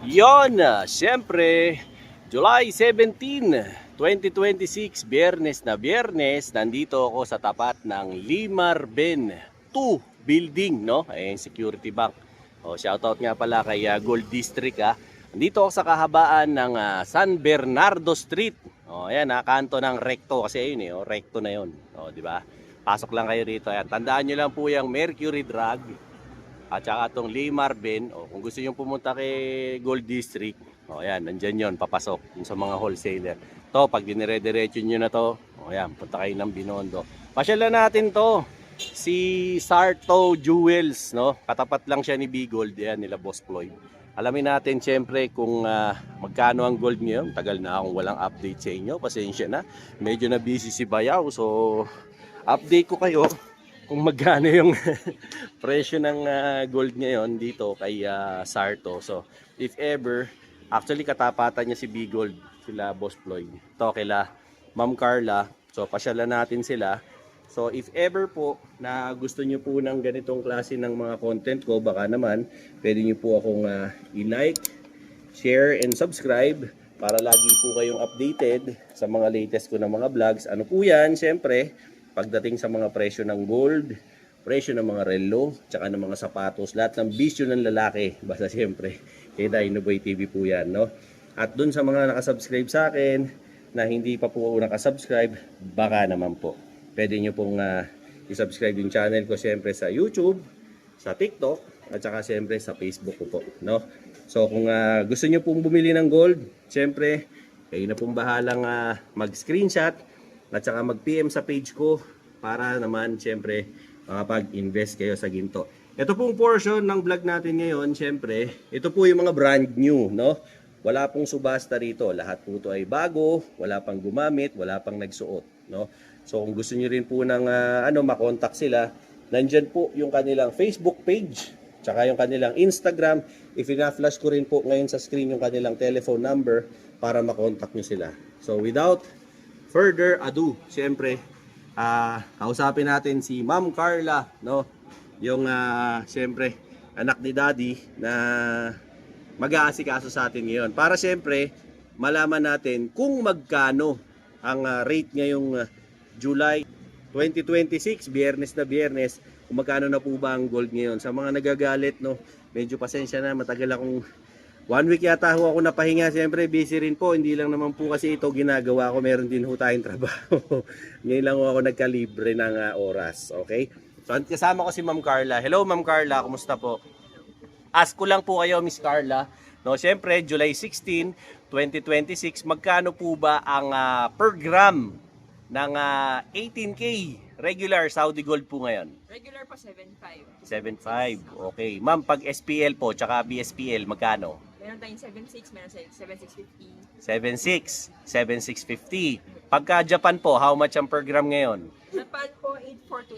Yon, siyempre, July 17, 2026, Biyernes, nandito ako sa tapat ng Limarben 2 building, no? Security Bank. Shoutout nga pala kay Gold District, ah. Nandito ako sa kahabaan ng San Bernardo Street. Ayan, kanto ng Recto kasi ayun Recto na 'yon. Di ba? Pasok lang kayo dito. Ayan, tandaan niyo lang po yung Mercury Drug. At saka itong Limarben, kung gusto nyo pumunta kay Gold District, ayan, nandyan yon, papasok yung sa mga wholesaler. To, pag dinire-diretso nyo na to, ayan, punta kayo ng Binondo. Pasyalan natin to, si Sarto Jewels, no? Katapat lang siya ni B-Gold, yan, nila Boss Floyd. Alamin natin siyempre kung magkano ang gold ngayon. Tagal na akong walang update sa inyo, pasensya na. Medyo na busy si Bayaw, so update ko kayo kung magkano yung presyo ng gold ngayon dito kay Sarto. So, if ever, actually katapatan niya si B-Gold, sila Boss Floyd. Ito kila Ma'am Carla. So, pasyalan natin sila. So, if ever po na gusto niyo po ng ganitong klase ng mga content ko, baka naman, pwede niyo po akong i-like, share, and subscribe para lagi po kayong updated sa mga latest ko na mga vlogs. Ano po yan? Siyempre, pagdating sa mga presyo ng gold, presyo ng mga relo, tsaka ng mga sapatos, lahat ng bisyo ng lalaki, basta siyempre, kay Dinoboy TV po yan, no? At dun sa mga nakasubscribe sa akin, na hindi pa po nakasubscribe, baka naman po. Pwede nyo pong i-subscribe yung channel ko siyempre sa YouTube, sa TikTok, at saka siyempre sa Facebook ko po, no? So kung gusto nyo pong bumili ng gold, siyempre, kayo na pong bahalang mag-screenshot, at saka mag-PM sa page ko para naman siyempre makapag-invest kayo sa ginto. Ito pong portion ng vlog natin ngayon, siyempre, ito po yung mga brand new, no? Wala pong subasta rito. Lahat po ito ay bago, wala pang gumamit, wala pang nagsuot, no? So kung gusto niyo rin po ng makontak sila, nandyan po yung kanilang Facebook page, tsaka yung kanilang Instagram. Ina-flash ko rin po ngayon sa screen yung kanilang telephone number para makontak nyo sila. So without further ado, siyempre, kausapin natin si Ma'am Carla, no? Yung, siyempre, anak ni Daddy na mag-aasikaso sa atin ngayon. Para siyempre, malaman natin kung magkano ang rate ngayong July 2026, biyernes na biyernes, kung magkano na po ba ang gold ngayon. Sa mga nagagalit, no? Medyo pasensya na, matagal akong 1 week yata ho ako napahinga. Siyempre, busy rin po. Hindi lang naman po kasi ito ginagawa ko. Meron din ho tayong trabaho. Ngayon lang ho ako nagkalibre ng oras. Okay? So, kasama ko si Ma'am Carla. Hello, Ma'am Carla. Kumusta po? Ask ko lang po kayo, Miss Carla. No, siyempre, July 16, 2026, magkano po ba ang per gram ng 18K regular Saudi Gold po ngayon? Regular po, 7.5. 7.5. Okay. Ma'am, pag SPL po, tsaka BSPL, magkano? Meron tayong 7.6, meron tayong 7.650. 7.6, 7.650. Pagka Japan po, how much ang per gram ngayon? Japan po, 8.4 to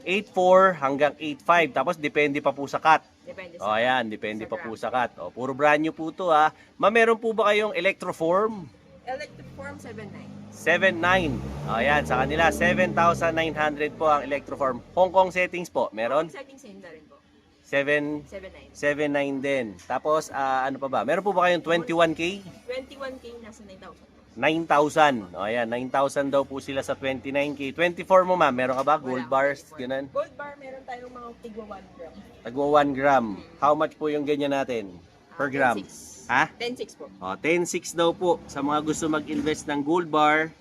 8.5. 8.4 hanggang 8.5. Tapos depende pa po sa cut. Depende O ayan, depende pa po sa cut. O, puro brand new po to ha. Ma'am, meron po ba kayong electroform? Electric form, 7.9. 7.9. O ayan, sa kanila 7,900 po ang electroform. Hong Kong settings po, meron? Setting same na rin po. 7.9 7.9. din. Tapos ano pa ba? Meron po ba kayong 21K? 21K, nasa 9,000 po. 9,000. O ayan, 9,000 daw po sila sa 29K. 24 mo ma'am, meron ka ba? Gold bars, ganun? Gold bar, meron tayong mga tigwa 1 gram. Tagwa 1 gram. How much po yung ganyan natin? Per gram? 10.6. Ha? 10.6 po. O, 10.6 daw po. Sa mga gusto mag-invest ng gold bar,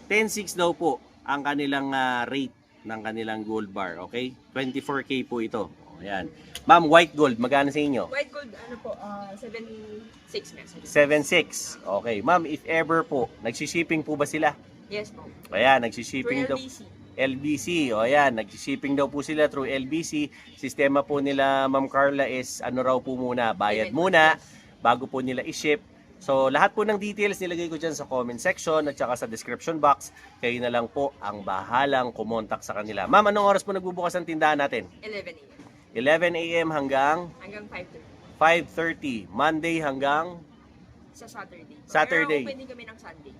10.6 daw po ang kanilang rate ng kanilang gold bar. Okay? 24K po ito. O, ayan. Ma'am, white gold, magkano sa inyo? White gold, ano po, 7.6 meron. 7.6. Okay. Ma'am, if ever po, nagsishipping po ba sila? Yes po. Ayan, For nagsishipping daw. LBC. LBC. O ayan, nagsishipping daw po sila through LBC. Sistema po nila, Ma'am Carla, is ano raw po muna, bayad muna bago po nila i-ship. So, lahat po ng details nilagay ko dyan sa comment section at saka sa description box. Kayo na lang po ang bahalang kumontak sa kanila. Ma'am, anong oras po nagbubukas ang tindahan natin? 11 a.m. 11 a.m. hanggang Hanggang 5:30. 5:30. Monday hanggang Sa Saturday. Saturday. Pero open din kami ng Sunday.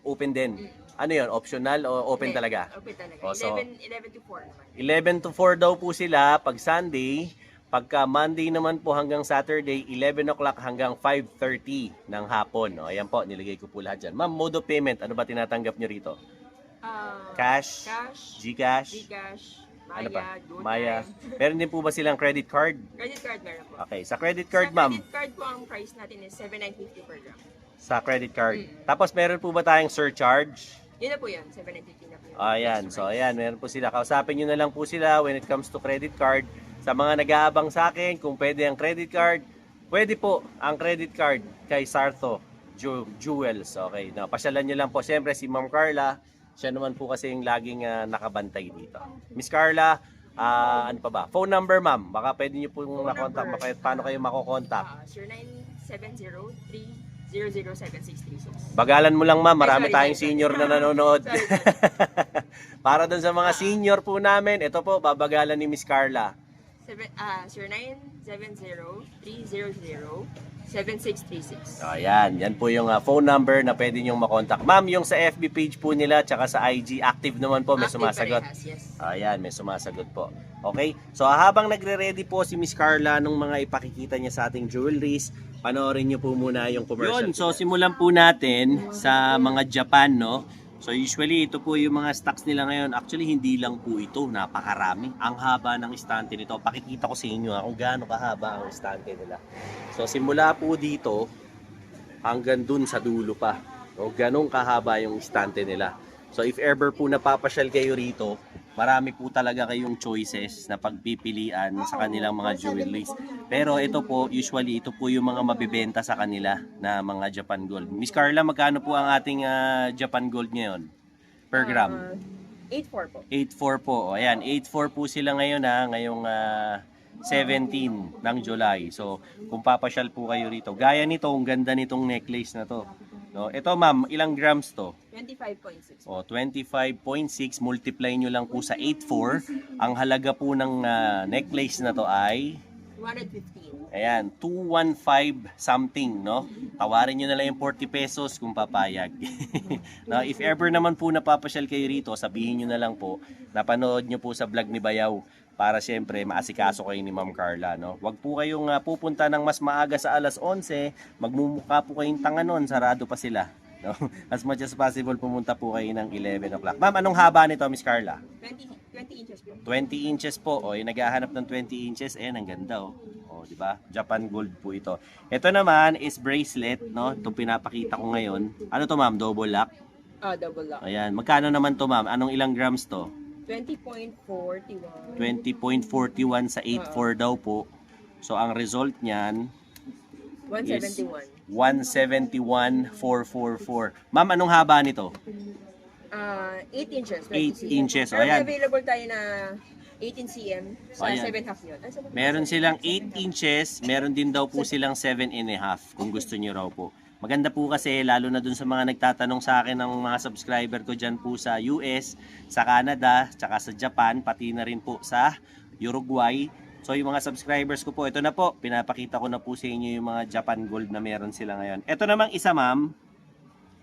open din. Ano yon, optional o open talaga? Open talaga. O, so, 11 to 4 naman. 11 to 4 daw po sila pag Sunday. Pagka Monday naman po hanggang Saturday, 11 o'clock hanggang 5:30 ng hapon. No? Ayan po, nilagay ko po lahat dyan. Ma'am, mode of payment, ano ba tinatanggap nyo rito? Cash? Gcash? Gcash, Maya, Ano pa? GoTime. Maya. Meron din po ba silang credit card? Credit card meron po. Okay, sa credit card, Sa ma'am. credit card po ang price natin is 7,950 per gram. Sa credit card. Tapos meron po ba tayong surcharge? Yun na po yun, 7,950 na po yun. Ayan, so ayan, meron po sila. Kausapin nyo na lang po sila when it comes to credit card. Sa mga nag-aabang sa akin, kung pwede ang credit card, pwede po ang credit card kay Sartho Jewels. Okay, no, pasyalan nyo lang po. Siyempre si Ma'am Carla, siya naman po kasi yung laging nakabantay dito. Miss Carla, ano pa ba? Phone number, ma'am. Baka pwede nyo po makontak. Paano kayo makokontak? 0970-300-7636. Bagalan mo lang, ma'am. Marami Ay, sorry, tayong sorry. senior na nanonood. Sorry. Para doon sa mga senior po namin, ito po, babagalan ni Miss Carla. 0970-300-7636. Ayan, yan po yung phone number na pwede nyong makontak. Ma'am, yung sa FB page po nila, tsaka sa IG, active naman po, may Active sumasagot. parehas, yes. Ayan, may sumasagot po. Okay, so habang nagre-ready po si Miss Carla nung mga ipakikita niya sa ating jewelries, panoorin niyo po muna yung commercial. Yun, so simulan po natin sa mga Japan, no? So usually ito po yung mga stocks nila ngayon. Actually hindi lang po ito, napakarami. Ang haba ng estante nito. Pakikita ko sa inyo kung gaano kahaba ang estante nila. So simula po dito hanggang dun sa dulo pa. O ganong kahaba yung estante nila. So if ever po napapasyal kayo rito, marami po talaga kayong choices na pagpipilian sa kanilang mga jewelries. Pero ito po, usually ito po yung mga mabibenta sa kanila na mga Japan Gold. Miss Carla, magkano po ang ating Japan Gold ngayon per gram? 8.4 po. 8.4 po. O, ayan, 8.4 po sila ngayon ngayong 17 ng July. So, kung papasyal po kayo rito. Gaya nito, ang ganda nitong necklace na to. No, ito ma'am, ilang grams to? 25.6. O, 25.6 multiply nyo lang po sa 8.4. Ang halaga po ng necklace na to ay 215. ayan, 215 something, no? Tawarin nyo na lang yung 40 pesos kung papayag. Now, if ever naman po napapasyal kayo rito, sabihin nyo na lang po, napanood nyo po sa vlog ni Bayaw para siyempre maasikaso kayo ni Ma'am Carla, no? Huwag po kayong pupunta ng mas maaga sa alas 11, magmumukha po kayong tanga nun, sarado pa sila. No? As much as possible, pumunta po kayo ng 11 o'clock. Ma'am, anong haba nito, Miss Carla? 20 inches po. 20 inches po. O, naghahanap ng 20 inches. Ang ganda, oh. O, di ba? Japan Gold po ito. Ito naman is bracelet, no? Itong pinapakita ko ngayon. Ano to, ma'am? Double lock? Double lock. Ayan. Magkano naman to, ma'am? Anong ilang grams to? 20.41. 20.41 sa 8.4 daw po. So, ang result niyan is 171. 171.444. Ma'am, anong haba nito? 8 inches. 8 inches. O, Pero ayan. available tayo na 18 cm sa Ayan. 7.5 yun. Meron silang 8 inches, meron din daw po silang 7.5 kung gusto niyo raw po. Maganda po kasi lalo na dun sa mga nagtatanong sa akin ng mga subscriber ko dyan po sa US, sa Canada, tsaka sa Japan, pati na rin po sa Uruguay. So yung mga subscribers ko po, ito na po, pinapakita ko na po sa inyo yung mga Japan Gold na meron sila ngayon. Ito namang isa ma'am,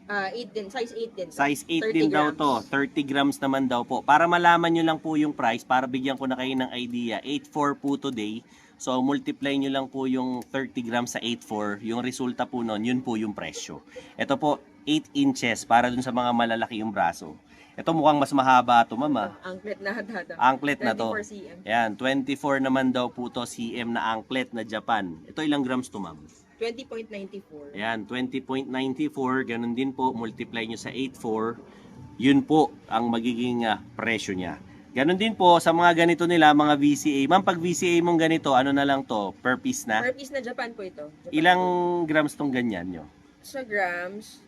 8 din, size 8 din. size 8 30 din daw grams. to, 30 grams naman daw po. Para malaman nyo lang po yung price, para bigyan ko na kayo ng idea, 8.4 po today. So, multiply nyo lang po yung 30 grams sa 8.4. Yung resulta po nun, yun po yung presyo. Ito po, 8 inches para dun sa mga malalaki yung braso. Ito mukhang mas mahaba to, mama. Anklet na dada. Anklet na to. 24 cm. Ayan, 24 naman daw po to cm na anklet na Japan. Ito ilang grams to, ma'am? 20.94. Ayan, 20.94. Ganun din po, multiply nyo sa 8.4. Yun po ang magiging presyo niya. Ganon din po sa mga ganito nila, mga VCA. Ma'am, pag VCA mong ganito, ano na lang to? Per piece na? Per piece na Japan po ito. Japan Ilang po. grams tong ganyan nyo? Sa grams,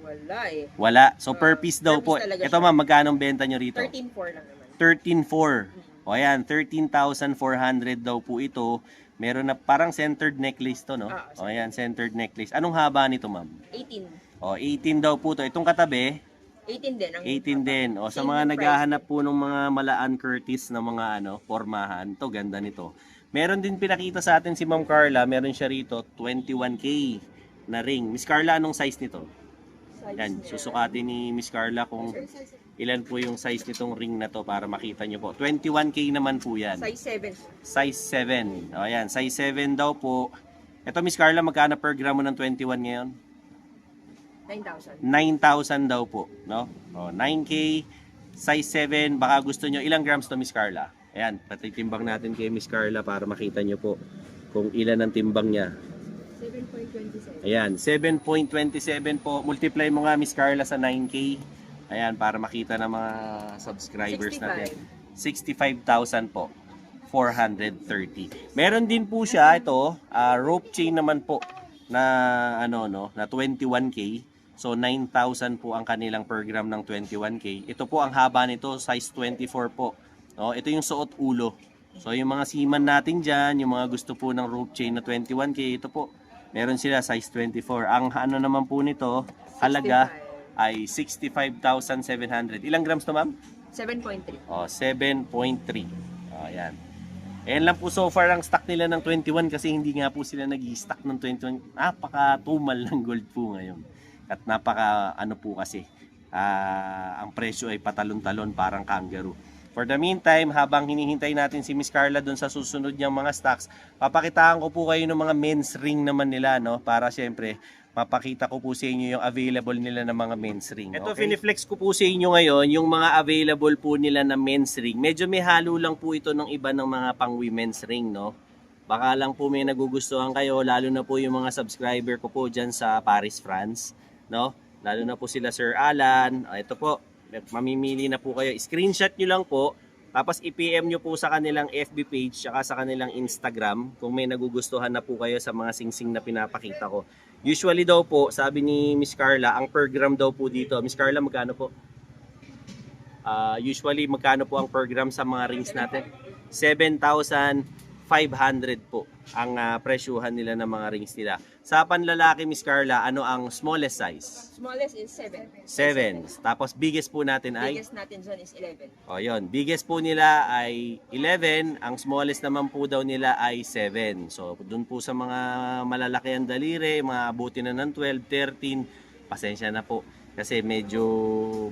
wala eh. Wala. So per piece daw per po. piece talaga Ito siya. ma'am, magkano benta nyo rito? 13.4 lang naman. 13.4. O ayan, 13,400 daw po ito. Meron na parang centered necklace to, no? O ayan, centered necklace. Anong haba nito, ma'am? 18. O, 18 daw po to. Itong katabi, 18 din. Ang 18 din. O, sa Same mga yung naghahanap po ng mga Malaan Curtis na mga formahan, to ganda nito. Meron din pinakita sa atin si Ma'am Carla, meron siya rito 21K na ring. Miss Carla, anong size nito? size Yan, niya. susukatin ni Miss Carla kung ilan po yung size nitong ring na to para makita nyo po. 21K naman po yan. Size 7. Size 7. O yan, size 7 daw po. Ito Miss Carla, magkano per gramo ng 21 ngayon? 9,000. 9,000 daw po, no? O, 9K, size 7, baka gusto nyo. Ilang grams to Miss Carla? Ayan, patitimbang natin kay Miss Carla para makita nyo po kung ilan ang timbang niya. 7.27. Ayan, 7.27 po. Multiply mo nga Miss Carla sa 9K. Ayan, para makita ng mga subscribers 65. natin. 65,000 po. 430. Meron din po siya ito, rope chain naman po na ano no, na 21K. So 9,000 po ang kanilang per gram ng 21K. Ito po ang haba nito, size 24 po. No, ito yung suot ulo. So yung mga seaman natin diyan, yung mga gusto po ng rope chain na 21K, ito po. Meron sila size 24. Ang ano naman po nito, halaga ay 65,700. Ilang grams to, ma'am? 7.3. Oh, 7.3. Oh, ayan. Ayan lang po so far ang stock nila ng 21 kasi hindi nga po sila nag-i-stock ng 21. Napaka-tumal ng gold po ngayon. At napaka ano po kasi, ang presyo ay patalon-talon parang kangaroo. For the meantime, habang hinihintay natin si Miss Carla dun sa susunod niyang mga stocks, papakitaan ko po kayo ng mga men's ring naman nila, no? Para syempre, mapakita ko po sa inyo yung available nila ng mga men's ring. Ito, finiflex ko po sa inyo ngayon, yung mga available po nila na men's ring. Medyo may halo lang po ito ng iba ng mga pang women's ring, no? Baka lang po may nagugustuhan kayo, lalo na po yung mga subscriber ko po dyan sa Paris, France, no? Lalo na po sila Sir Alan. Ito po, mamimili na po kayo. Screenshot nyo lang po, tapos i-PM nyo po sa kanilang FB page, saka sa kanilang Instagram, kung may nagugustuhan na po kayo sa mga singsing na pinapakita ko. Usually daw po, sabi ni Miss Carla, ang per gram daw po dito. Miss Carla, magkano po? Usually, magkano po ang per gram sa mga rings natin? 7,500 po ang presyuhan nila ng mga rings nila. Sa panlalaki, Miss Carla, ano ang smallest size? Smallest is 7. 7. Tapos biggest po natin ay? Biggest natin dyan is 11. O yun, biggest po nila ay 11, ang smallest naman po daw nila ay 7. So dun po sa mga malalaki ang daliri, mga abuti na ng 12, 13, pasensya na po. Kasi medyo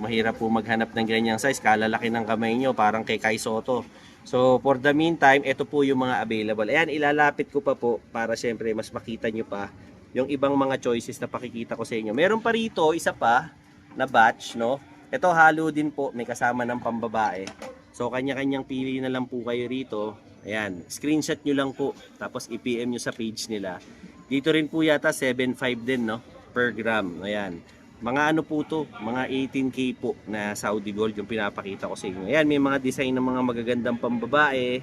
mahirap po maghanap ng ganyang size, kalalaki ng kamay nyo, parang kay Kai Soto. So for the meantime, ito po yung mga available. Ayan, ilalapit ko pa po para syempre mas makita nyo pa yung ibang mga choices na pakikita ko sa inyo. Meron pa rito, isa pa na batch, no? Ito halo din po, may kasama ng pambabae. So kanya-kanyang pili na lang po kayo rito. Ayan, screenshot nyo lang po, tapos i-PM nyo sa page nila. Dito rin po yata 7.5 din, no? Per gram. Ayan. Mga ano po to, mga 18K po na Saudi Gold yung pinapakita ko sa inyo. Ayan, may mga design ng mga magagandang pambabae.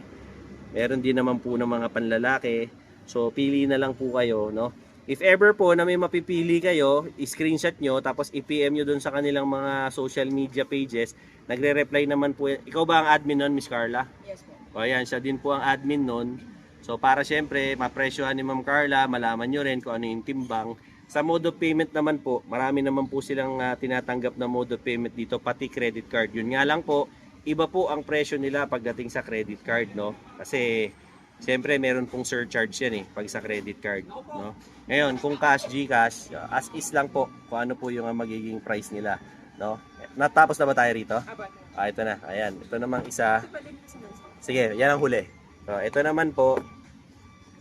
Meron din naman po ng mga panlalaki. So, pili na lang po kayo, no? If ever po na may mapipili kayo, i-screenshot nyo, tapos i-PM nyo dun sa kanilang mga social media pages. Nagre-reply naman po. Ikaw ba ang admin nun, Miss Carla? Yes po. O ayan, siya din po ang admin nun. So, para syempre, mapresyohan ni Ma'am Carla, malaman nyo rin kung ano yung timbang. Sa mode of payment naman po, marami naman po silang tinatanggap na mode of payment dito, pati credit card. Yun nga lang po, iba po ang presyo nila pagdating sa credit card, no? Kasi, siyempre, meron pong surcharge yan pag sa credit card, no? Ngayon, kung cash, Gcash, as is lang po, kung ano po yung magiging price nila, no? Natapos na ba tayo rito? Ito na, ayan. Ito namang isa. Sige, yan ang huli. So, ito naman po,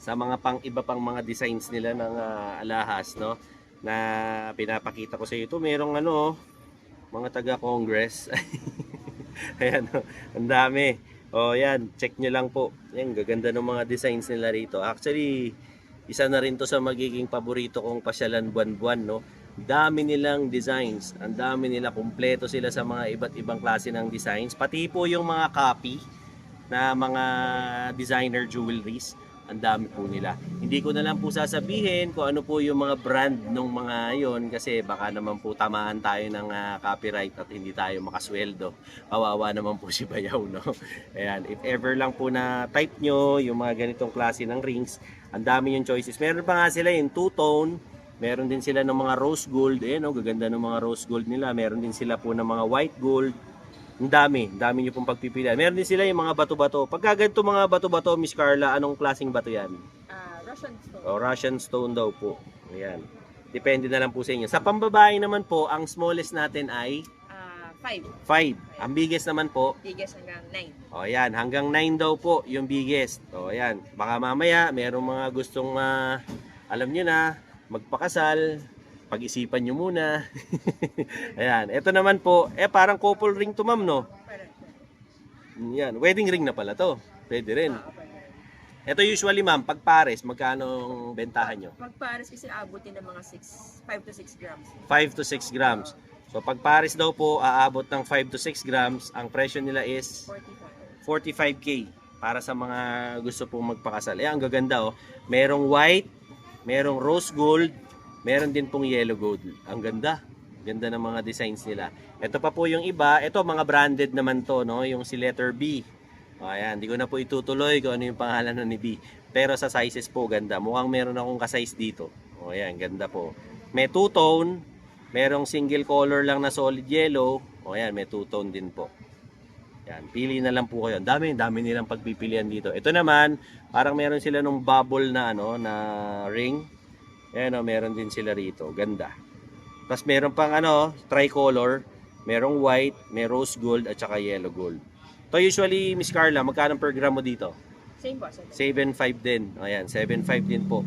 sa mga iba pang mga designs nila ng alahas, no, na pinapakita ko sa iyo. Ito merong ano, mga taga-Congress. Ayan, ang dami. O yan, check nyo lang po. Yan, gaganda ng mga designs nila rito. Actually, isa na rin to sa magiging paborito kong pasyalan buwan-buwan, no. Dami nilang designs, ang dami nila, kumpleto sila sa mga iba't ibang klase ng designs. Pati po yung mga copy na mga designer jewelries. Ang dami po nila. Hindi ko na lang po sasabihin kung ano po yung mga brand ng mga yon kasi baka naman po tamaan tayo ng copyright at hindi tayo makasweldo. Kawawa naman po si Bayaw, no? Ayan, if ever lang po na type nyo yung mga ganitong klase ng rings, ang dami yung choices. Meron pa nga sila yung two-tone, meron din sila ng mga rose gold, no? Gaganda ng mga rose gold nila. Meron din sila po ng mga white gold. Ang dami nyo pong pagpipilian. Meron din sila yung mga bato-bato. Pagka ganito mga bato-bato, Miss Carla, anong klaseng bato yan? Russian stone. O, Russian stone daw po. Ayan. Depende na lang po sa inyo. Sa pambabae naman po, ang smallest natin ay 5. 5. Ang biggest naman po, Biggest hanggang 9. o yan, hanggang 9 daw po yung biggest. O yan, baka mamaya merong mga gustong, alam nyo na, magpakasal, pag-isipan nyo muna. Ayan, ito naman po, parang couple ring to ma'am, no? Parang. Yan, wedding ring na pala to. Pwede rin. Parang. Ito usually ma'am, pag pares, magkano ang bentahan nyo? Pag pares kasi abutin ng mga 5 to 6 grams. 5 to 6 grams. So pag pares daw po, aabot ng 5 to 6 grams, ang presyo nila is 45. 45K para sa mga gusto pong magpakasal. Ang gaganda oh. Merong white, merong rose gold, meron din pong yellow gold. Ang ganda. Ganda ng mga designs nila. Ito pa po yung iba. Ito mga branded naman to, no? Yung si letter B. O, ayan, hindi ko na po itutuloy kung ano yung pangalan ni B. Pero sa sizes po, ganda. Mukhang meron akong ka-size dito. O, ayan, ganda po. May two-tone. Merong single color lang na solid yellow. O, ayan, may two-tone din po. Yan, pili na lang po kayo. Dami nilang pagpipilian dito. Ito naman, parang meron sila nung bubble na ano, na ring. Ayan o, meron din sila rito. Ganda. Tapos meron pang ano, tricolor. Merong white, may rose gold at saka yellow gold. To usually, Miss Carla, magkano per gram mo dito? Same po. 7.5 din. Ayan, 7.5 din po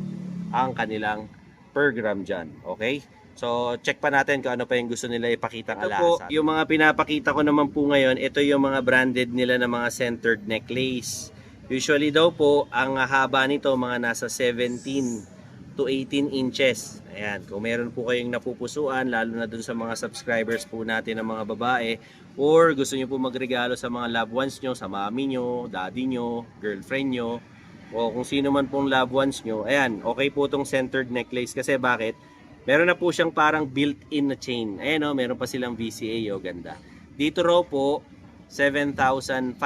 ang kanilang per gram dyan. Okay? So, check pa natin kung ano pa yung gusto nila ipakitang alahas. Yung mga pinapakita ko naman po ngayon, ito yung mga branded nila na mga centered necklace. Usually daw po, ang haba nito mga nasa 17 to 18 inches. Ayan, kung meron po kayong napupusuan, lalo na dun sa mga subscribers po natin ng mga babae, or gusto nyo po magregalo sa mga loved ones nyo, sa mami nyo, daddy nyo, girlfriend nyo, o kung sino man pong loved ones nyo, ayan, okay po tong centered necklace. Kasi bakit? Meron na po siyang parang built-in na chain. Ayan o, meron pa silang VCA o, ganda. Dito raw po, 7,500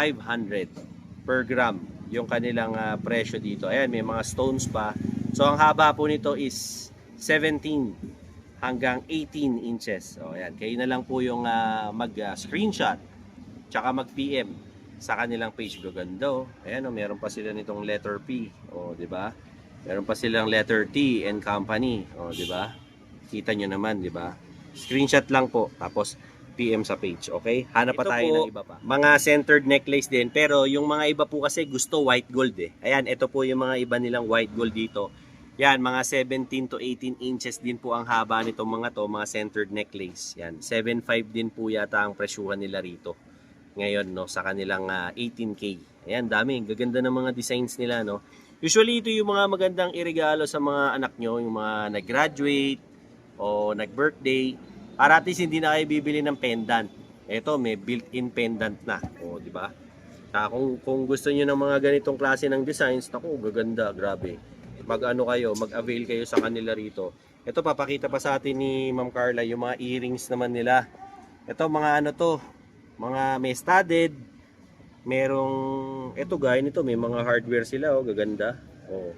per gram yung kanilang presyo dito. Ayan, may mga stones pa. So, ang haba po nito is 17 hanggang 18 inches. O, ayan, kayo na lang po yung mag-screenshot tsaka mag-PM sa kanilang page. Gaganda o. Ayan o, meron pa sila nitong letter P. O, di ba? Meron pa silang letter T and company. O, di ba? Kita nyo naman, di ba? Screenshot lang po, tapos PM sa page, okay? Hanap pa tayo ng iba pa. Mga centered necklace din, pero yung mga iba po kasi gusto white gold eh. Ayan, ito po yung mga iba nilang white gold dito. Yan, mga 17 to 18 inches din po ang haba nitong mga to, mga centered necklace. Yan, 7.5 din po yata ang presyuhan nila rito. Ngayon, no, sa kanilang 18K. Ayan, dami. Gaganda ng mga designs nila, no? Usually, ito yung mga magandang iregalo sa mga anak nyo, yung mga nag-graduate, o nag-birthday, para at least hindi na kayo bibili ng pendant. Ito, may built-in pendant na. O, di ba? Kung gusto niyo ng mga ganitong klase ng designs, naku, gaganda, grabe. Mag-ano kayo, mag-avail kayo sa kanila rito. Ito, papakita pa sa atin ni Ma'am Carla yung mga earrings naman nila. Ito, mga ano to, mga may studded, merong, ito gaya nito, may mga hardware sila, oh, gaganda. Oh.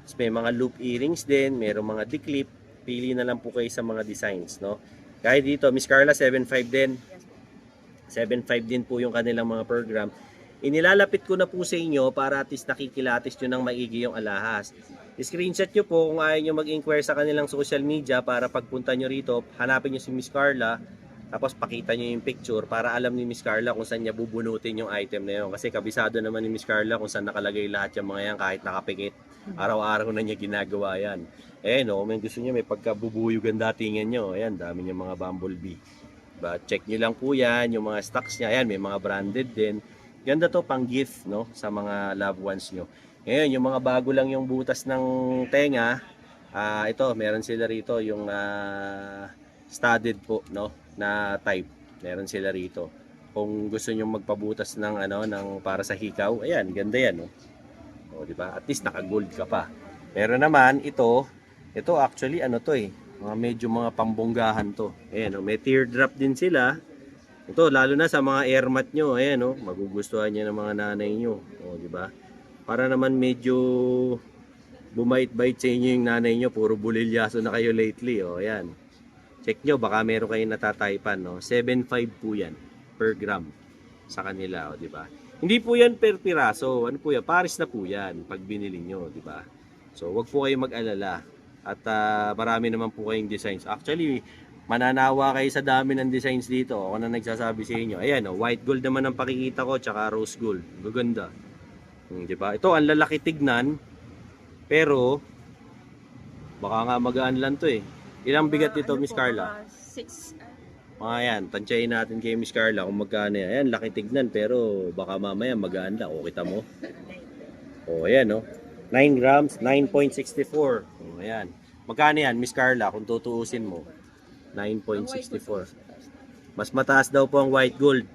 Tapos may mga loop earrings din, merong mga declip. Pili na lang po kayo sa mga designs, no? Kaya dito, Miss Carla, 7.5 din. 7.5 din po yung kanilang mga program. Inilalapit ko na po sa inyo para at least nakikilatis nyo ng maigi yung alahas. Screenshot nyo po kung ayaw nyo mag-inquire sa kanilang social media para pagpunta nyo rito, hanapin nyo si Miss Carla, tapos pakita nyo yung picture para alam ni Miss Carla kung saan niya bubunutin yung item na yun. Kasi kabisado naman ni Miss Carla kung saan nakalagay lahat yung mga yan kahit nakapikit. Araw-araw na niya ginagawa yan. Eh no, kung gusto niyo may pagkabubuyog ang datingan nyo. Ayan, dami niya mga bumblebee. Diba? Check nyo lang po yan, yung mga stocks niya. Ayan, may mga branded din. Ganda to pang gift, no, sa mga loved ones nyo. Ngayon, yung mga bago lang yung butas ng tenga, ito, meron sila rito yung studded po, no, na type. Meron sila rito. Kung gusto niyo magpabutas ng ano, ng para sa hikaw, ayan, ganda yan, no. O, di ba? At least naka-gold ka pa. Pero naman ito actually ano to eh, medyo mga pambonggahan to. Ayan, may teardrop din sila. Ito lalo na sa mga air mat nyo, ayan magugustuhan niya ng mga nanay nyo. O, di ba? Para naman medyo bumait-bait sa inyo yung nanay nyo, puro bulilyaso na kayo lately, o ayan. Check nyo, baka meron kayong natataypan, no. 7.5 po yan per gram sa kanila, o di ba? Hindi po yan per piraso. Ano po yan? Pares na po yan pag binili nyo, di ba? So, wag po kayong mag-alala. At marami naman po kayong designs. Actually, Mananawa kayo sa dami ng designs dito. Ako na nagsasabi sa inyo. Ayan, oh, white gold naman ang pakikita ko, tsaka rose gold. Gaganda. Di ba? Ito, ang lalaki tignan. Pero, baka nga magaan lang to eh. Ilang bigat nito, Miss Carla? 6. Mga yan, tansyahin natin kay Miss Carla kung magkano yan. Ayan, laki tignan, pero baka mamaya magaan lang. O, kita mo? O, ayan, oh. 9 grams, 9.64. O, ayan. Magkano yan, Miss Carla, kung tutuusin mo? 9.64. Mas mataas daw po ang white gold.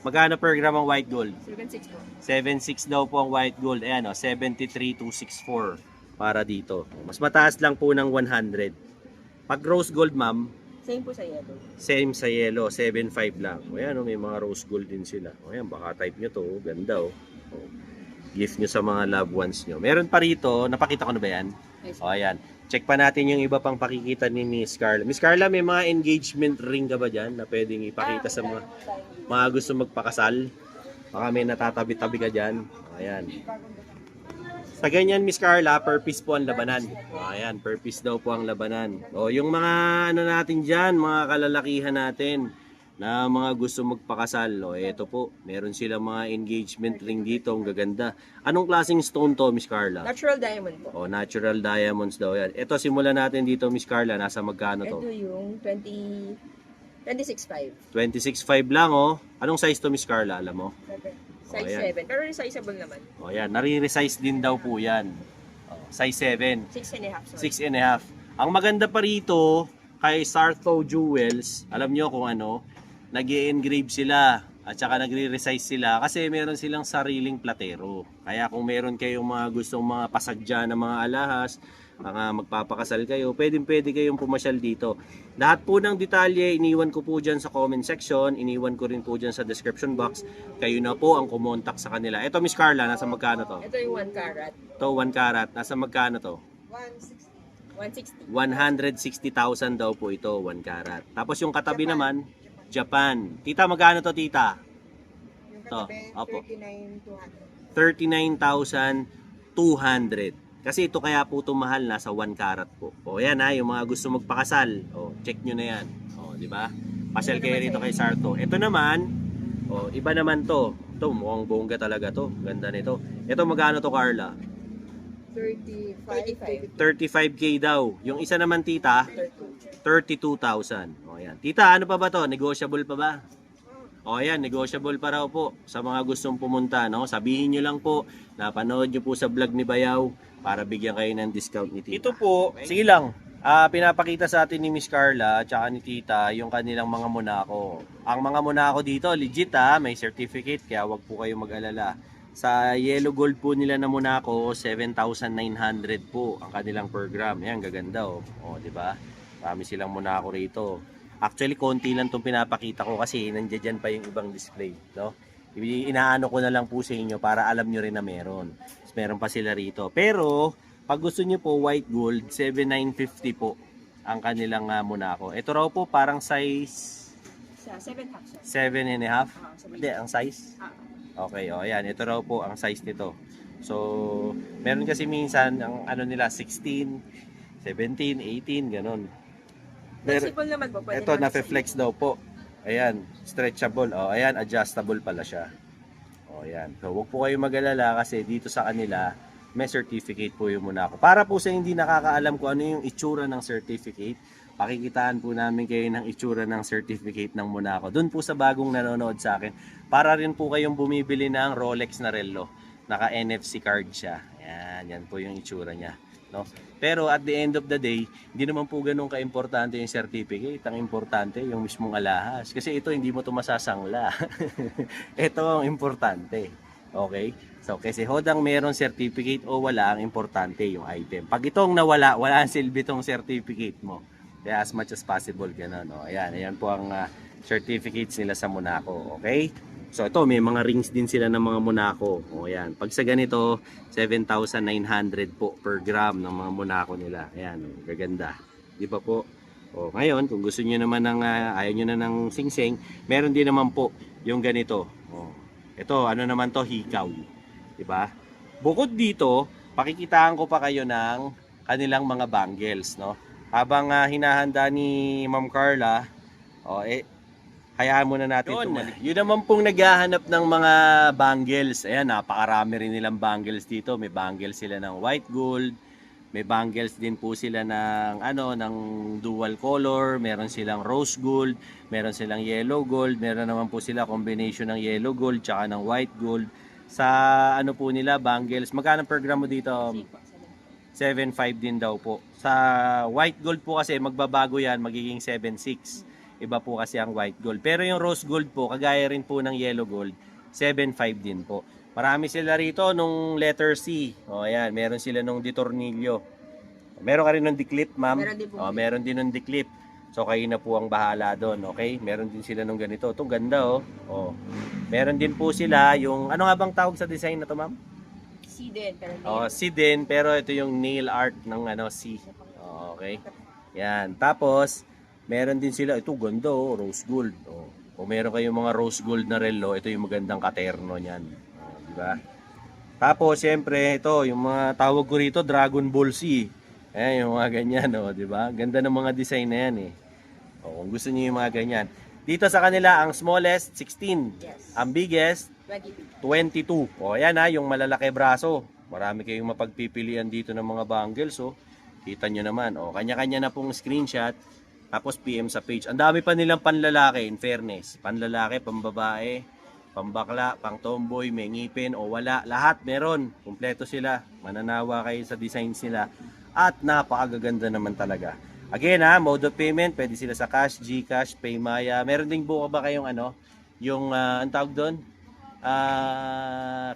Magkano per gram ang white gold? 7.6 po. 7.6 daw po ang white gold. Ayan o, 73.264 para dito. Mas mataas lang po ng 100. Pag rose gold, ma'am, Same po sa yellow. same sa yellow, 7.5 lang. O yan o, may mga rose gold din sila. O yan, baka type nyo to. Ganda o. Gift nyo sa mga loved ones nyo. Meron pa rito, napakita ko na ba yan? Yes. O ayan. Check pa natin yung iba pang pakikita ni Miss Carla. Miss Carla, may mga engagement ring ka ba dyan na pwedeng ipakita sa mga gusto magpakasal? Baka may natatabi-tabi ka dyan. Ayan. Sa ganyan, Miss Carla, per piece po ang labanan. Ayan, per piece daw po ang labanan. O, yung mga ano natin dyan, mga kalalakihan natin na mga gusto magpakasal. O, eto po, meron silang mga engagement ring dito. Ang gaganda. Anong klaseng stone to, Miss Carla? Natural diamond po. O, natural diamonds daw yan. Ito, simulan natin dito, Miss Carla. Nasa magkano to? Ito yung 26.5. 26.5 lang, oh. Anong size to, Miss Carla? Alam mo? Size ayan. 7. Pero resizable naman. O, yan. Nare-resize din daw po yan. O, size 7. 6.5. 6.5. Ang maganda pa rito, kay Sartho Jewels, alam nyo kung ano, nag-i-engrave sila at saka nagre-resize sila kasi meron silang sariling platero. Kaya kung meron kayong mga gustong mga pasadya na mga alahas, mga magpapakasal kayo, pwede kayong pumasyal dito. Lahat po ng detalye, iniwan ko po dyan sa comment section, iniwan ko rin po dyan sa description box. Kayo na po ang kumontak sa kanila. Ito, Miss Carla, nasa magkano to? Ito yung 1 carat. Ito, 1 carat. Nasa magkano to? 160. 160,000 daw po ito, 1 carat. Tapos yung katabi naman, Japan. Tita, magkano to, tita? Yung To, katabi, opo. 39,200. 39,200. Kasi ito kaya po ito mahal, nasa 1 carat po. O yan ha, yung mga gusto magpakasal. O, check nyo na yan. O, di ba? Pasyal kayo rito kay Sarto. Ito naman, o, iba naman to. Ito, mukhang bongga talaga to. Ganda nito. Ito, magkano to, Carla? 35. 35K daw. Yung isa naman, tita, 32,000. O yan. Tita, ano pa ba to? Negotiable pa ba? O yan, negotiable pa raw po sa mga gustong pumunta. No? Sabihin nyo lang po, napanood nyo po sa vlog ni Bayaw para bigyan kayo ng discount ni Tita. Ito po, sige lang. Pinapakita sa atin ni Miss Carla at saka ni Tita yung kanilang mga Monaco. Ang mga Monaco dito, legit may certificate kaya wag po kayong mag-alala. Sa yellow gold po nila na Monaco, 7,900 po ang kanilang per gram. Yan, gaganda oh. O, di ba? Marami silang Monaco rito. Actually, konti lang itong pinapakita ko kasi nandiyan pa yung ibang display, no? Inaano ko na lang po sa inyo para alam nyo rin na meron. Meron pa sila rito. Pero, pag gusto nyo po white gold, 7,950 po ang kanilang Monaco. Ito raw po parang size Sa 7.5. 7.5. Hindi, ang size? Ah. Okay, o ayan. Ito raw po ang size nito. So, meron kasi minsan ang ano nila 16, 17, 18, ganun. Flexible naman po. Pwede Ito, naman nafe-flex daw po. Ayan, stretchable. O, ayan, adjustable pala siya. O, ayan. So, huwag po kayo mag-alala kasi dito sa kanila, may certificate po yung Monaco. Para po sa hindi nakakaalam kung ano yung itsura ng certificate, pakikitaan po namin kayo ng itsura ng certificate ng Monaco. Doon po sa bagong nanonood sa akin, para rin po kayong bumibili ng Rolex na relo. Naka-NFC card siya. Ayan, yan po yung itsura niya. No? Pero at the end of the day, hindi naman po ganun ka-importante yung certificate. Ang importante yung mismong alahas. Kasi ito hindi mo ito masasangla. Ito ang importante. Okay? So, kasi hodang meron certificate o wala, ang importante yung item. Pag itong nawala, wala ang silbi itong certificate mo. Kaya as much as possible, ganun. O, ayan, ayan po ang certificates nila sa Monaco. Okay? So ito, may mga rings din sila ng mga Monaco. O ayan, pag sa ganito, 7,900 po per gram ng mga Monaco nila. Ayan, gaganda. Di ba po? O ngayon, kung gusto niyo naman ng, ayaw niyo na ng singsing, meron din naman po yung ganito. O, ito, ano naman to, hikaw. Di ba? Bukod dito, pakikitaan ko pa kayo ng kanilang mga bangles, no? habang hinahanda ni Ma'am Carla, hayaan muna natin yun naman pong naghahanap ng mga bangles. Ayan, napakarami rin nilang bangles dito. May bangles sila ng white gold. May bangles din po sila ng ng dual color, meron silang rose gold, meron silang yellow gold, meron naman po sila combination ng yellow gold tsaka ng white gold. Sa po nila bangles, magkano per gram mo dito? 7.5 din daw po. Sa white gold po kasi magbabago yan, magiging 7.6. Iba po kasi ang white gold. Pero yung rose gold po, kagaya rin po ng yellow gold, 7.5 din po. Marami sila rito nung letter C. O ayan, meron sila nung ditornilyo. Meron ka rin nung declip, ma'am? Meron din po. Meron din nung declip. So kayo na po ang bahala doon, okay? Meron din sila nung ganito. Ito ganda Meron din po sila yung ano nga bang tawag sa design na to, ma'am? C din, pero C din, pero ito yung nail art ng C. Okay. Yan. Tapos meron din sila ito ganda rose gold. Kung meron kayong mga rose gold na relo, ito yung magandang katerno niyan. Di ba? Tapos siyempre ito yung mga tawag ko rito Dragon Ball Z. Yung mga ganyan, di ba? Ganda ng mga design na yan kung gusto niyo yung mga ganyan. Dito sa kanila ang smallest 16. Yes. Ang biggest 22. Ayan yung malalaki braso. Marami kayong mapagpipilian dito ng mga bangles Kita nyo naman. Kanya-kanya na pong screenshot. Tapos PM sa page. Ang dami pa nilang panlalaki, in fairness. Panlalaki, pambabae, pambakla, pang tomboy, may ngipin o wala. Lahat meron. Kumpleto sila. Mananawa kayo sa designs nila. At napakagaganda naman talaga. Again mode of payment. Pwede sila sa cash, GCash, Paymaya. Meron ding buka ba kayong yung ang tawag doon?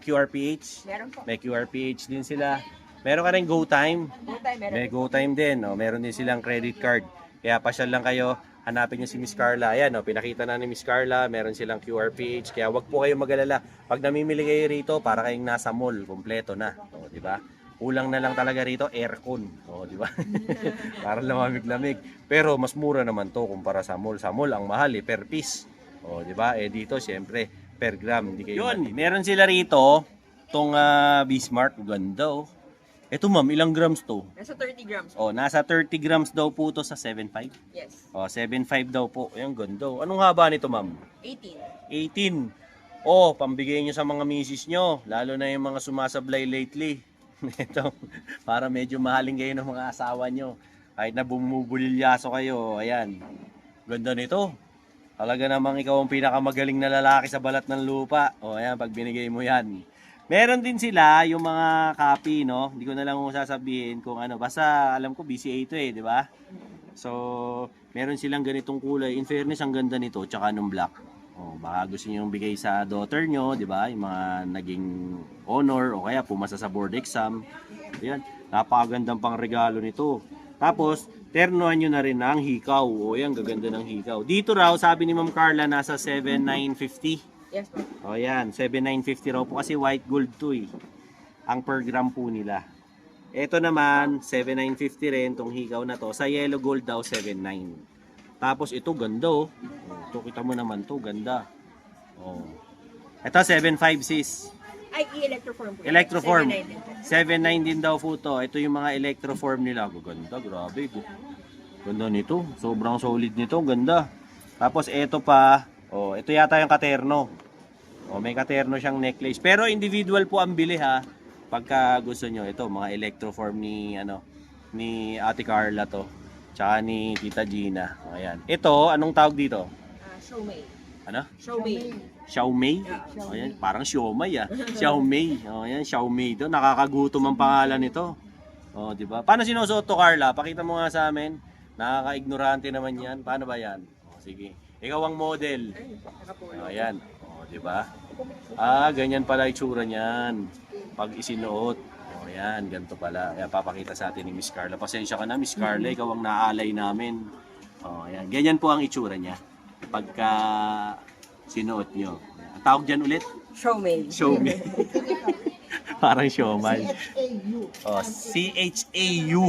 QRPH. Meron po. May QRPH din sila. Meron ka rin GoTime. Meron May GoTime din. Meron din silang credit card. Kaya pasyal lang kayo, hanapin nyo si Miss Carla. Ayan, pinakita na ni Miss Carla, meron silang QRPH. Kaya wag po kayong mag-alala. Pag namimili kayo rito, para kayong nasa mall, kompleto na. Di ba? Kulang na lang talaga rito, aircon. Di ba? Para lamamig-lamig. Pero mas mura naman to kumpara sa mall. Sa mall, ang mahal per piece. Di ba? Dito, siyempre, per gram. Hindi kayo meron sila rito, tong Bismarck. Ganda Ito ma'am, ilang grams to? Nasa 30 grams. Nasa 30 grams daw po to sa 7.5. Yes. 7.5 daw po. Ayan, ganda. Anong haba nito ma'am? 18. 18. Pambigay nyo sa mga misis nyo. Lalo na yung mga sumasablay lately. Ito, para medyo mahaling kayo ng mga asawa nyo. Kahit na bumubulilyaso kayo. Ayan. Ganda nito. Talaga namang ikaw ang pinakamagaling na lalaki sa balat ng lupa. Ayan, pag binigay mo yan. Meron din sila yung mga copy, Hindi ko na lang sasabihin kung ano. Basta alam ko BCA ito di ba? So, meron silang ganitong kulay. In fairness, ang ganda nito, tsaka nung black. Baka gusto niyo bigay sa daughter nyo, di ba? Yung mga naging honor o kaya pumasa sa board exam. Ayan, napakagandang pang regalo nito. Tapos, ternuhan nyo na rin ang hikaw. Ayan, gaganda ng hikaw. Dito raw, sabi ni Ma'am Carla, nasa 7,950. Yes po. Ayan, 7,950 raw po kasi white gold to ang per gram po nila. Ito naman, 7,950 rin tong hikaw na to. Sa yellow gold daw, 7,900. Tapos ito, ganda Ito, kita mo naman to, ganda. Ito, 7,500 sis. Ay, i-electroform po. Electroform. 7,900 7,900 din daw po to. Ito yung mga electroform nila. Ganda, grabe. Ganda nito. Sobrang solid nito, ganda. Tapos ito pa, ito yata yung katerno. May katerno siyang necklace. Pero individual po ang bili pagka gusto nyo. Ito, mga electroform ni Ate Carla to. Tsaka ni Tita Gina. Ayan. Ito, anong tawag dito? Xiaomei. Ano? Xiaomei. Xiaomei? Ayan, parang Xiaomai Xiaomei. Ayan, Xiaomei to. Nakakagutom ang pangalan nito. Di ba? Paano sinusuot to, Carla? Pakita mo nga sa amin. Nakaka-ignorante naman yan. Paano ba yan? Sige. Ikaw ang model. Ayan. Di ba? Ganyan pala itsura niyan. Pag isinuot. Ayan, ganito pala. Ayan, papakita sa atin ni Miss Carla. Pasensya ka na, Miss Carla. Ikaw ang naalay namin. Ayan. Ganyan po ang itsura niya. Pagka sinuot nyo. Ang tawag dyan ulit? Xiaomei. Xiaomei. Parang siomay. C-H-A-U.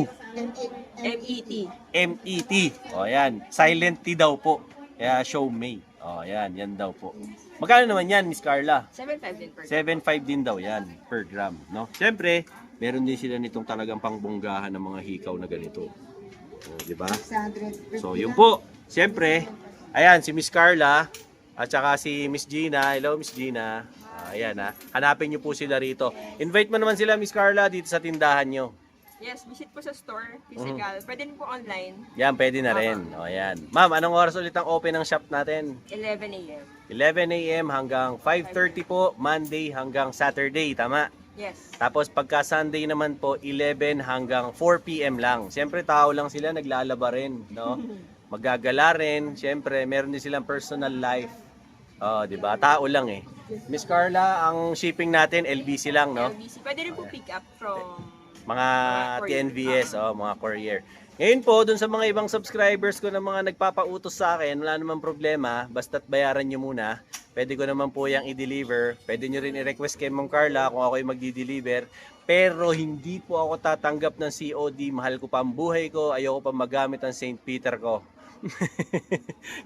M-E-T. M-E-T. Ayan. Silent T daw po. Kaya Xiaomei. Ayan. Yan daw po. Magkano naman yan, Miss Carla? 7,500 din per 7.5 din daw yan per gram. Siyempre, meron din sila nitong talagang pangbonggahan ng mga hikaw na ganito. O, di ba? 600. So, yun po. Siyempre, ayan, si Miss Carla at saka si Miss Gina. Hello, Miss Gina. Ayan, ha. Hanapin nyo po sila rito. Invite mo naman sila, Miss Carla, dito sa tindahan nyo. Yes, visit po sa store, physical. Pwede rin po online, Yan, pwede na rin. O, ayan. Ma'am, anong oras ulit ang open ng shop natin? 11 a.m. 11 a.m. hanggang 5:30 po, Monday hanggang Saturday, tama? Yes. Tapos pagka Sunday naman po, 11 hanggang 4 p.m. lang. Siyempre, tao lang sila, naglalaba rin, no? Magagala rin. Siyempre, meron din silang personal life. Oh, di ba? Tao lang eh. Miss Carla, ang shipping natin, LBC lang, no? LBC. Pwede rin po pick up from Mga courier. TNVS, mga courier. Ngayon po, dun sa mga ibang subscribers ko na mga nagpapautos sa akin, wala namang problema, basta't bayaran nyo muna. Pwede ko naman po yung i-deliver. Pwede nyo rin i-request kay Ma'am Carla kung ako yung magdi-deliver. Pero hindi po ako tatanggap ng COD. Mahal ko pa ang buhay ko. Ayoko pa magamit ang St. Peter ko.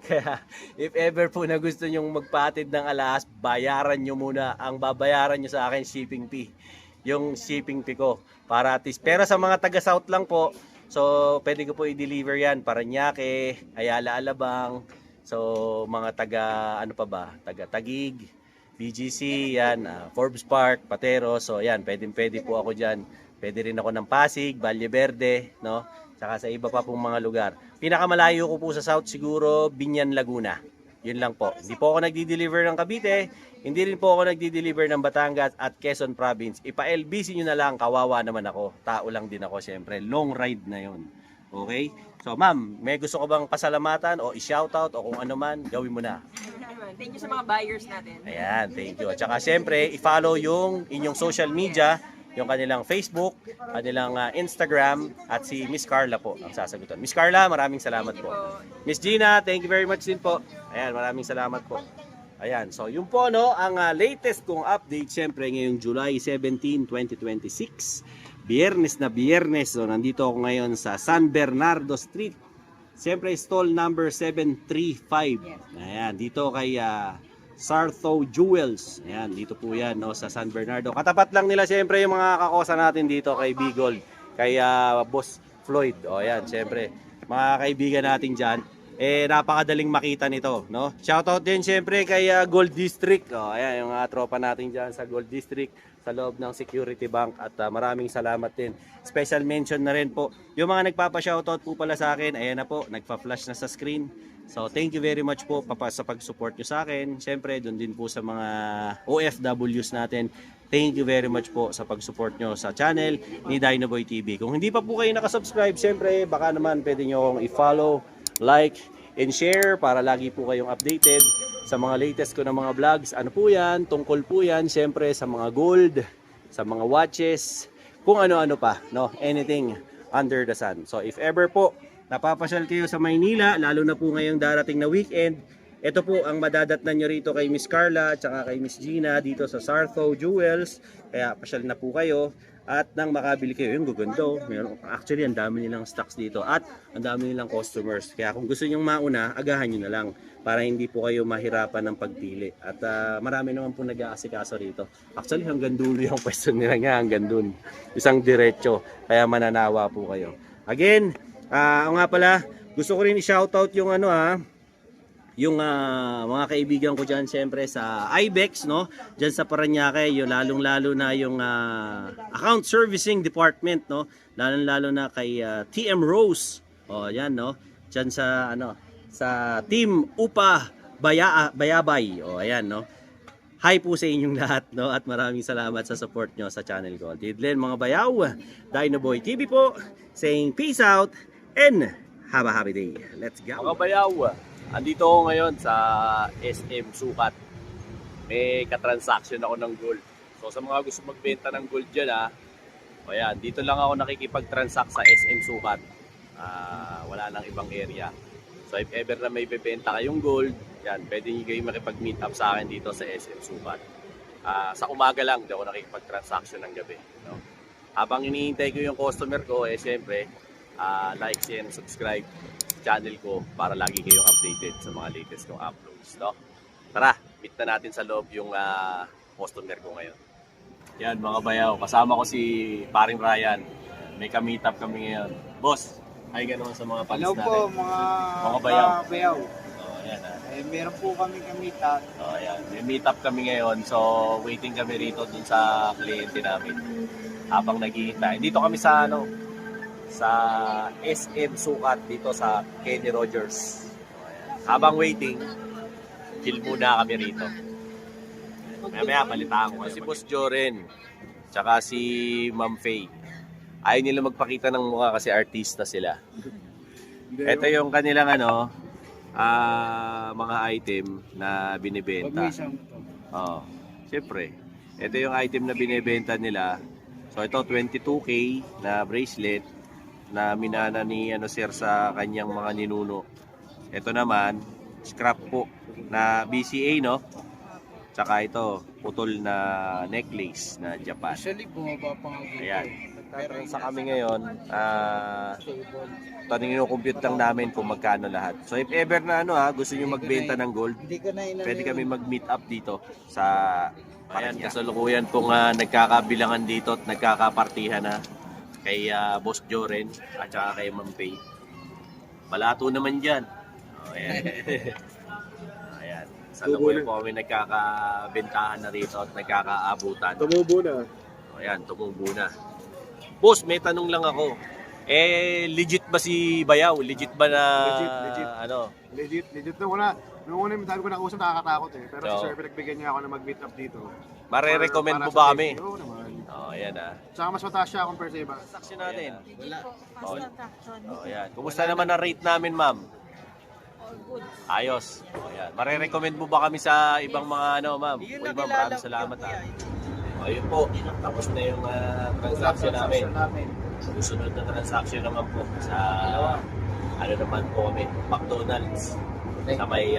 Kaya if ever po na gusto nyong magpatid ng alas, bayaran nyo muna. Ang babayaran nyo sa akin, shipping fee. Yung shipping fee ko. Para at least. Pero sa mga taga-south lang po, so pwede ko po i-deliver yan. Paranaque, Ayala, Alabang. So mga taga, ano pa ba? Taga Tagig, BGC, yan. Forbes Park, Patero. So yan, pwede po ako dyan. Pwede rin ako ng Pasig, Valle Verde, no? Saka sa iba pa pong mga lugar. Pinakamalayo ko po sa south siguro, Binyan, Laguna. Yun lang po. Hindi po ako nagdi-deliver ng Cavite. Hindi rin po ako nagdi-deliver ng Batangas at Quezon Province. Ipa-LBC nyo na lang, kawawa naman ako. Tao lang din ako, syempre. Long ride na yon. Okay? So, ma'am, may gusto ko bang pasalamatan o i-shoutout o kung ano man, gawin mo na. Thank you sa mga buyers natin. Ayan, thank you. At saka, syempre, i-follow yung inyong social media, yung kanilang Facebook, kanilang Instagram, at si Miss Carla po ang sasagutan. Miss Carla, maraming salamat po. Miss Gina, thank you very much din po. Ayan, maraming salamat po. Ayan, so yun po no, ang latest kong update syempre ngayong July 17, 2026. Biyernes na biyernes, so nandito ako ngayon sa San Bernardo Street. Syempre stall number 735. Ayan, dito kay Sartho Jewels. Ayan, dito po yan no, sa San Bernardo. Katapat lang nila syempre yung mga kakosa natin dito kay Bigol, kay Boss Floyd. O ayan, syempre mga kaibigan natin dyan. Napakadaling makita nito, no? Shoutout din syempre kay Gold District. Oh, ayan yung tropa natin diyan sa Gold District sa loob ng Security Bank at maraming salamat din. Special mention na rin po yung mga nagpapa-shoutout po pala sa akin. Ayan na po, nagpa-flash na sa screen. So thank you very much po sa pag-support nyo sa akin. Syempre, doon din po sa mga OFWs natin. Thank you very much po sa pag-support nyo sa channel ni Dinoboy TV. Kung hindi pa po kayo nakasubscribe, syempre baka naman pwede nyo akong i-follow, like, and share para lagi po kayong updated sa mga latest ko na mga vlogs. Ano po yan? Tungkol po yan syempre sa mga gold, sa mga watches, kung ano-ano pa, no? Anything under the sun. So if ever po napapasyal kayo sa Maynila, lalo na po ngayong darating na weekend, ito po ang madadatnan nyo rito kay Miss Carla at saka kay Miss Gina dito sa Sartho Jewels. Kaya pasyal na po kayo. At nang makabili kayo, yung gugundo, actually ang dami nilang stocks dito at ang dami nilang customers. Kaya kung gusto nyong mauna, agahan nyo na lang para hindi po kayo mahirapan ng pagpili. At marami naman po nag-aasikaso rito. Actually hanggang dulo yung pwesto nila nga, hanggang dun. Isang diretso, kaya mananawa po kayo. Again, nga pala, gusto ko rin i-shoutout yung yung mga kaibigan ko dyan siyempre sa IBEX, no? Dyan sa Paranaque, yung lalong-lalo na yung account servicing department, no? Lalong-lalo na kay TM Rose. O, yan, no? Dyan sa, sa Team Upa Bayabay. O, ayan, no? Hi po sa inyong lahat, no? At maraming salamat sa support nyo sa channel ko. Tidlen, mga bayaw, Dinoboy TV po, saying peace out and have a happy day. Let's go! Mga bayaw, andito ako ngayon sa SM Sukat. May katransaction ako ng gold. So sa mga gusto magbenta ng gold dyan o yan, dito lang ako nakikipag-transact sa SM Sukat. Wala nang ibang area. So if ever na may bebenta kayong gold, yan, pwede nyo kayo makipag-meet up sa akin dito sa SM Sukat. Sa umaga lang, di ako nakikipag-transaction ng gabi. No? Habang iniintay ko yung customer ko, siyempre, like, share, and subscribe channel ko para lagi kayong updated sa mga latest kong uploads, no? Tara, meet na natin sa loob yung customer ko ngayon. Yan mga bayaw, kasama ko si paring Ryan. May ka-meet up kami ngayon. Boss, Hi ka naman sa mga fans Hello natin. po mga Mga bayaw. bayaw. Oh, ayan ah. Meron po kami kamitan. Oh, ayan. May meet up kami ngayon. So, waiting kami rito dun sa kliyente namin. Habang naghihintay. Dito kami sa sa SM Sukat dito sa Kenny Rogers. So, ayan. Habang waiting, chill muna kami rito. Maya balitaan ko si Boss Joren. Tsaka si Ma'am Faye. Ayaw nila magpakita ng mukha kasi artista sila. Ito yung kanilang mga item na binibenta. Oh, siyempre. Ito yung item na binibenta nila. So ito 22K na bracelet na minana ni sir sa kanyang mga ninuno. Ito naman scrap po na BCA no. Tsaka ito putol na necklace na Japan. Actually, bumaba pa nga dito. Ayan. Pero sa kami ngayon, compute lang namin kung magkano lahat. So if ever na gusto niyo magbenta ng gold, Hindi ka na pwede kami mag-meet up dito sa Ayan, kasalukuyan pong nagkakabilangan dito at nagkakapartihan na kay Boss Joren at saka kay Ma'am Faye. Balato naman dyan. Oh, ayan. Ayan. Salukuyan po kami nagkakabentahan na rito at nagkakaabutan. Tumubo na. Oh, ayan, tumubo na. Boss, may tanong lang ako. Legit ba si Bayaw? Legit ba na Legit. Legit na wala. Nung una yung dami ko nakusap, nakakatakot eh. Pero So, si Sir, pinagbigyan niya ako na mag-meet up dito. Mare-recommend Para mo sa ba safety. kami? Oo naman. Oh, ayan ah. Tsaka mas mataas siya compare sa iba. Transaction natin. Wala. Oh, oh, ayan. Kumusta naman ang rate namin, ma'am? Ayos. Oh, ayan. Mare-recommend mo ba kami sa ibang mga ma'am? O ma'am, maraming salamat ah. Ayun po, tapos na yung transaction namin. Susunod na transaction naman po sa naman po kami, McDonald's sa may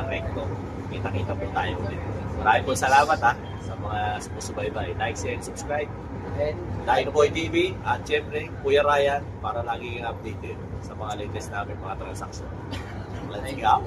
recto. Kita-kita po tayo ulit. Maraming po salamat sa mga sumusubaybay. Like, share, and subscribe. Dino Boy TV at syempre Kuya Ryan para lagi kang updated sa mga latest namin mga transaction. Let's go!